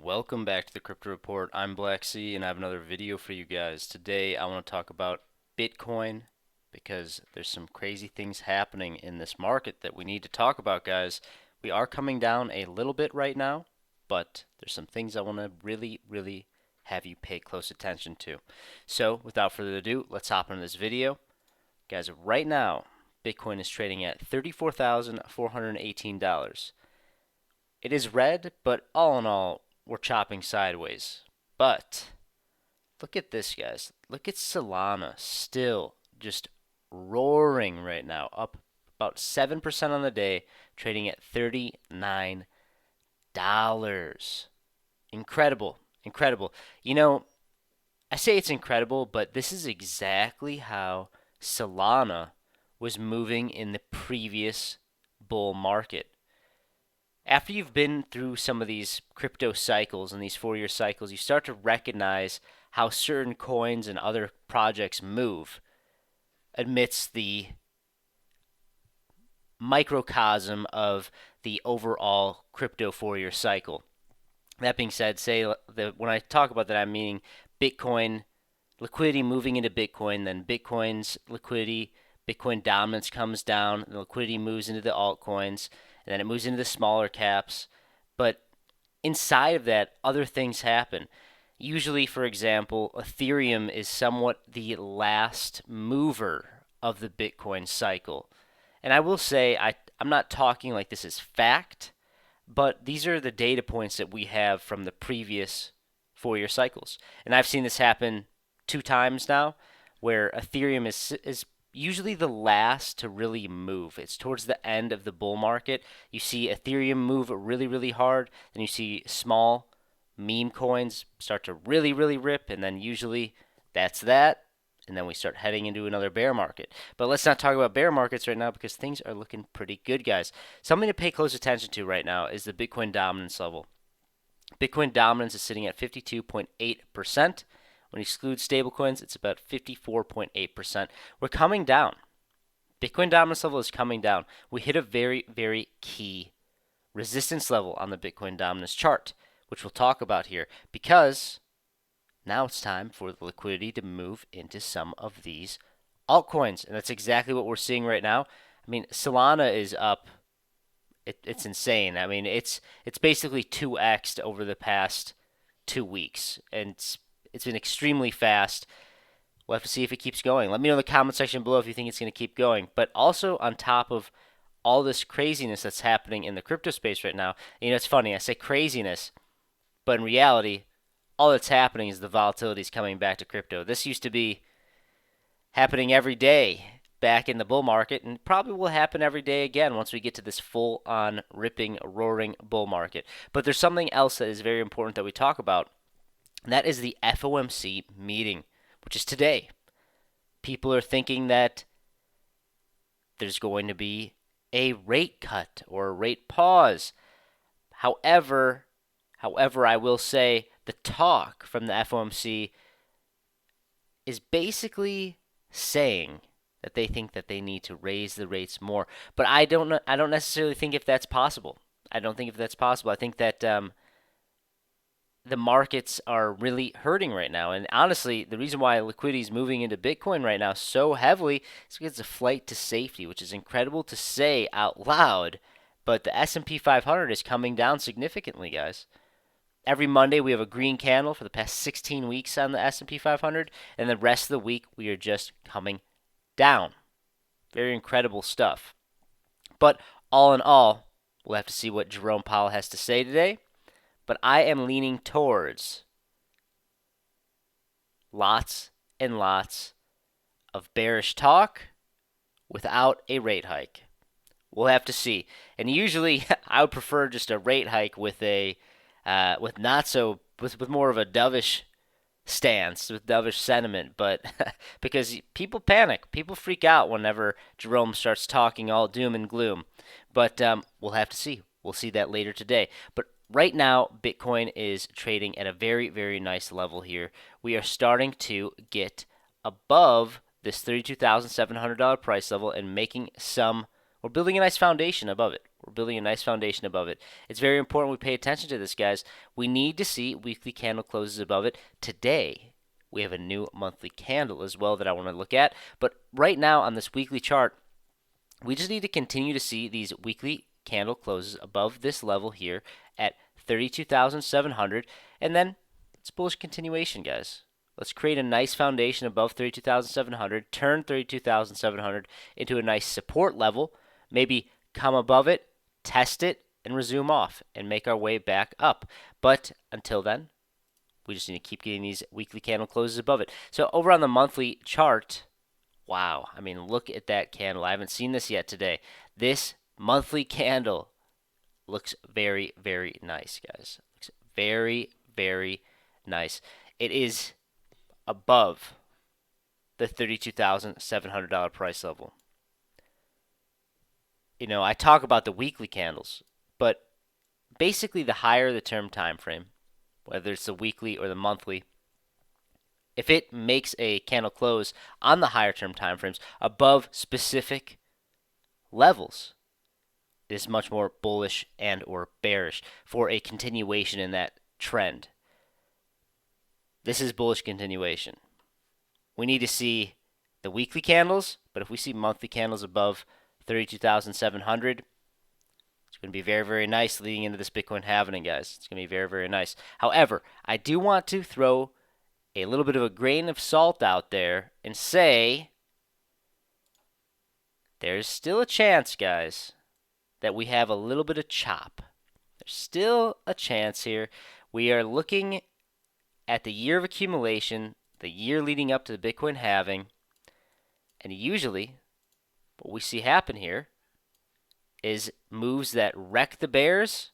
Welcome back to the Crypto Report. I'm Blacksea and I have another video for you guys. Today I want to talk about Bitcoin because there's some crazy things happening in this market that we need to talk about, guys. We are coming down a little bit right now, but there's some things I want to really have you pay close attention to. So without further ado, let's hop into this video. Guys, right now Bitcoin is trading at $34,418. It is red, but all in all, we're chopping sideways. But look at this, guys. Look at Solana still just roaring right now, up about 7% on the day, trading at $39. Incredible, incredible. You know, I say it's incredible, but this is exactly how Solana was moving in the previous bull market. After you've been through some of these crypto cycles and these 4-year cycles, you start to recognize how certain coins and other projects move amidst the microcosm of the overall crypto 4-year cycle. That being said, when I talk about that, I'm meaning Bitcoin liquidity moving into Bitcoin, then Bitcoin's liquidity, Bitcoin dominance comes down, the liquidity moves into the altcoins, and then it moves into the smaller caps. But inside of that, other things happen. Usually, for example, Ethereum is somewhat the last mover of the Bitcoin cycle. And I will say, I'm not talking like this is fact, but these are the data points that we have from the previous 4-year cycles. And I've seen this happen 2 times now, where Ethereum is usually the last to really move. It's towards the end of the bull market. You see Ethereum move really hard, then you see small meme coins start to really rip, and then usually that's that, and then we start heading into another bear market. But let's not talk about bear markets right now because things are looking pretty good, guys. Something to pay close attention to right now is the Bitcoin dominance level. Bitcoin dominance is sitting at 52.8%. When you exclude stablecoins, it's about 54.8%. We're coming down. Bitcoin dominance level is coming down. We hit a very key resistance level on the Bitcoin dominance chart, which we'll talk about here, because now it's time for the liquidity to move into some of these altcoins, and that's exactly what we're seeing right now. I mean, Solana is up. It's insane. I mean, it's basically 2x'd over the past 2 weeks, and it's been extremely fast. We'll have to see if it keeps going. Let me know in the comment section below if you think it's going to keep going. But also on top of all this craziness that's happening in the crypto space right now, you know, it's funny, I say craziness, but in reality, all that's happening is the volatility is coming back to crypto. This used to be happening every day back in the bull market, and probably will happen every day again once we get to this full-on ripping, roaring bull market. But there's something else that is very important that we talk about, and that is the FOMC meeting, which is today. People are thinking that there's going to be a rate cut or a rate pause. However, I will say the talk from the FOMC is basically saying that they think that they need to raise the rates more. But I don't necessarily think if that's possible. I think that the markets are really hurting right now. And honestly, the reason why liquidity is moving into Bitcoin right now so heavily is because it's a flight to safety, which is incredible to say out loud. But the S&P 500 is coming down significantly, guys. Every Monday we have a green candle for the past 16 weeks on the S&P 500, and the rest of the week we are just coming down. Very incredible stuff. But all in all, we'll have to see what Jerome Powell has to say today. But I am leaning towards lots and lots of bearish talk without a rate hike. We'll have to see. And usually I would prefer just a rate hike with with more of a dovish stance, with dovish sentiment, but because people panic, people freak out whenever Jerome starts talking all doom and gloom. But we'll have to see. We'll see that later today. But right now, Bitcoin is trading at a very nice level here. We are starting to get above this $32,700 price level and we're building a nice foundation above it. We're building a nice foundation above it. It's very important we pay attention to this, guys. We need to see weekly candle closes above it. Today, we have a new monthly candle as well that I want to look at. But right now on this weekly chart, we just need to continue to see these weekly candle closes above this level here at 32,700, and then it's bullish continuation, guys. Let's create a nice foundation above 32,700, turn 32,700 into a nice support level, maybe come above it, test it, and resume off and make our way back up. But until then, we just need to keep getting these weekly candle closes above it. So over on the monthly chart, wow, I mean, look at that candle. I haven't seen this yet today. This monthly candle looks very, very nice, guys. Looks very, very nice. It is above the $32,700 price level. You know, I talk about the weekly candles, but basically the higher the term time frame, whether it's the weekly or the monthly, if it makes a candle close on the higher term time frames above specific levels, it is much more bullish and or bearish for a continuation in that trend. This is bullish continuation. We need to see the weekly candles, but if we see monthly candles above 32,700, it's going to be very, very nice leading into this Bitcoin halving, guys. It's going to be very, very nice. However, I do want to throw a little bit of a grain of salt out there and say there's still a chance, guys, that we have a little bit of chop. There's still a chance here. We are looking at the year of accumulation, the year leading up to the Bitcoin halving, and usually what we see happen here is moves that wreck the bears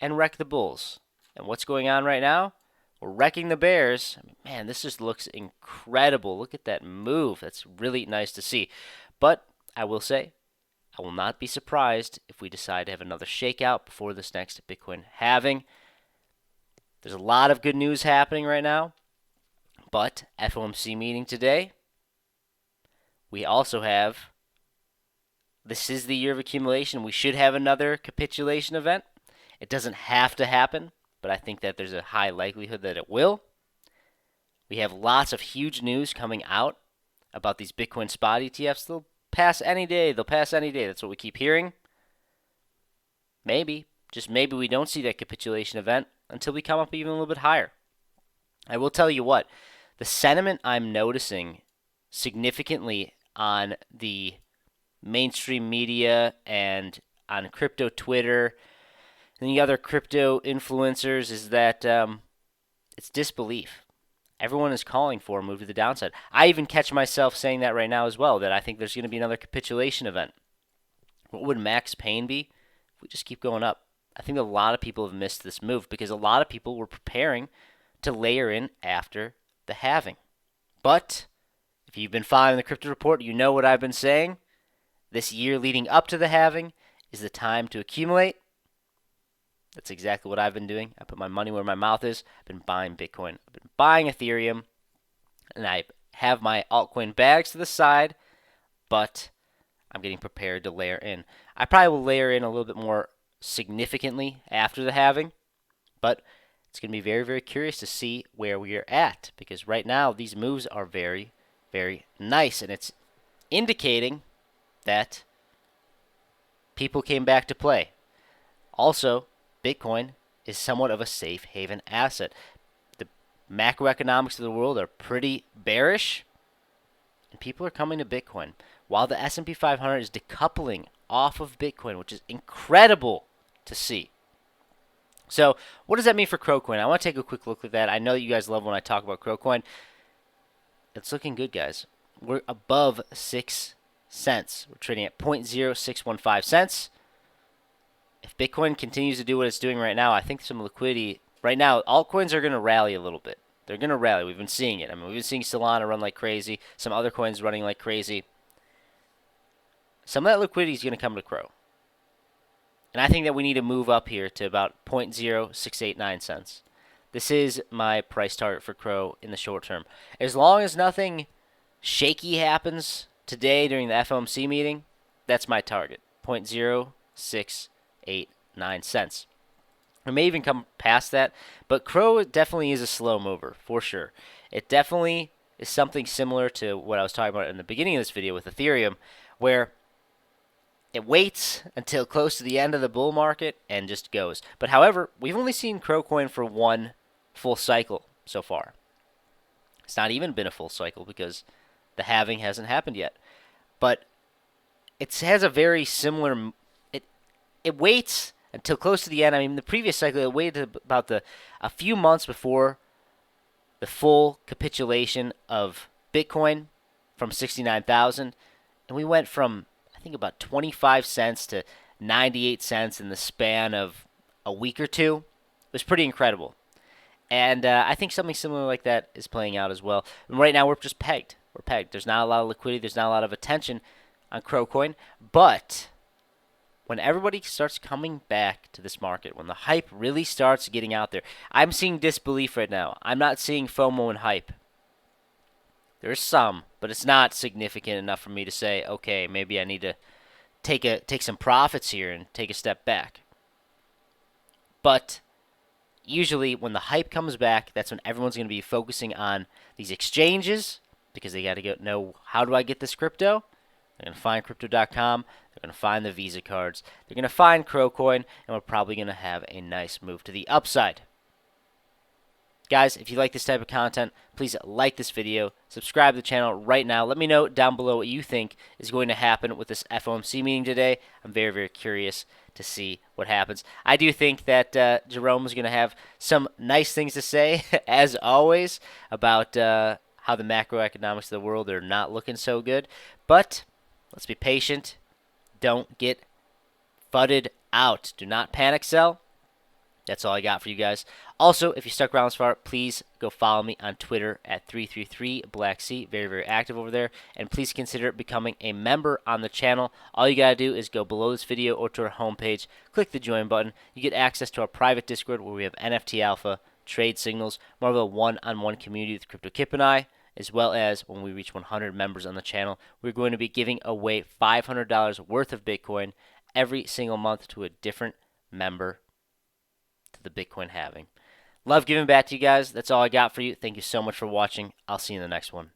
and wreck the bulls. And what's going on right now? We're wrecking the bears. I mean, man, this just looks incredible. Look at that move. That's really nice to see. But I will say, I will not be surprised if we decide to have another shakeout before this next Bitcoin halving. There's a lot of good news happening right now, but FOMC meeting today. We also have, this is the year of accumulation. We should have another capitulation event. It doesn't have to happen, but I think that there's a high likelihood that it will. We have lots of huge news coming out about these Bitcoin spot ETFs. They'll pass any day. They'll pass any day. That's what we keep hearing. Maybe, just maybe we don't see that capitulation event until we come up even a little bit higher. I will tell you what, the sentiment I'm noticing significantly on the mainstream media and on crypto Twitter and the other crypto influencers is that it's disbelief. Everyone is calling for a move to the downside. I even catch myself saying that right now as well, that I think there's going to be another capitulation event. What would max pain be if we just keep going up? I think a lot of people have missed this move because a lot of people were preparing to layer in after the halving. But if you've been following the Crypto Report, you know what I've been saying. This year leading up to the halving is the time to accumulate. That's exactly what I've been doing. I put my money where my mouth is. I've been buying Bitcoin. I've been buying Ethereum. And I have my altcoin bags to the side, but I'm getting prepared to layer in. I probably will layer in a little bit more significantly after the halving, but it's going to be very, very curious to see where we are at, because right now these moves are very, very nice, and it's indicating that people came back to play. Also, Bitcoin is somewhat of a safe haven asset. The macroeconomics of the world are pretty bearish, and people are coming to Bitcoin. While the S&P 500 is decoupling off of Bitcoin, which is incredible to see. So what does that mean for CRCOIN? I want to take a quick look at that. I know that you guys love when I talk about CRCOIN. It's looking good, guys. We're above 6 cents. We're trading at 0.0615 cents. If Bitcoin continues to do what it's doing right now, I think some liquidity. Right now, altcoins are going to rally a little bit. They're going to rally. We've been seeing it. I mean, we've been seeing Solana run like crazy. Some other coins running like crazy. Some of that liquidity is going to come to CRO. And I think that we need to move up here to about 0.0689 cents. This is my price target for CRO in the short term. As long as nothing shaky happens today during the FOMC meeting, that's my target, 0.06 8, 9 cents. It may even come past that, but Crow definitely is a slow mover, for sure. It definitely is something similar to what I was talking about in the beginning of this video with Ethereum, where it waits until close to the end of the bull market and just goes. But however, we've only seen CRCOIN for one full cycle so far. It's not even been a full cycle because the halving hasn't happened yet. But it has a very similar. It waits until close to the end. I mean, the previous cycle it waited about a few months before the full capitulation of Bitcoin from 69,000, and we went from I think about 25 cents to 98 cents in the span of a week or two. It was pretty incredible. And I think something similar like that is playing out as well. And right now we're just pegged. We're pegged. There's not a lot of liquidity. There's not a lot of attention on CRCOIN. But when everybody starts coming back to this market, when the hype really starts getting out there, I'm seeing disbelief right now. I'm not seeing FOMO and hype. There's some, but it's not significant enough for me to say, okay, maybe I need to take some profits here and take a step back. But usually when the hype comes back, that's when everyone's going to be focusing on these exchanges because they got to know, how do I get this crypto? They're going to find crypto.com. They're going to find the Visa cards. They're going to find CRCOIN, and we're probably going to have a nice move to the upside. Guys, if you like this type of content, please like this video, subscribe to the channel right now. Let me know down below what you think is going to happen with this FOMC meeting today. I'm very, very curious to see what happens. I do think that Jerome is going to have some nice things to say, as always, about how the macroeconomics of the world are not looking so good. But let's be patient. Don't get fudded out. Do not panic sell. That's all I got for you guys. Also, if you stuck around this far, please go follow me on Twitter at 333Blacksea. Very, very active over there. And please consider becoming a member on the channel. All you got to do is go below this video or to our homepage, click the join button. You get access to our private Discord where we have NFT alpha, trade signals, more of a one-on-one community with Crypto Kip and I, as well as when we reach 100 members on the channel, we're going to be giving away $500 worth of Bitcoin every single month to a different member to the Bitcoin halving. Love giving back to you guys. That's all I got for you. Thank you so much for watching. I'll see you in the next one.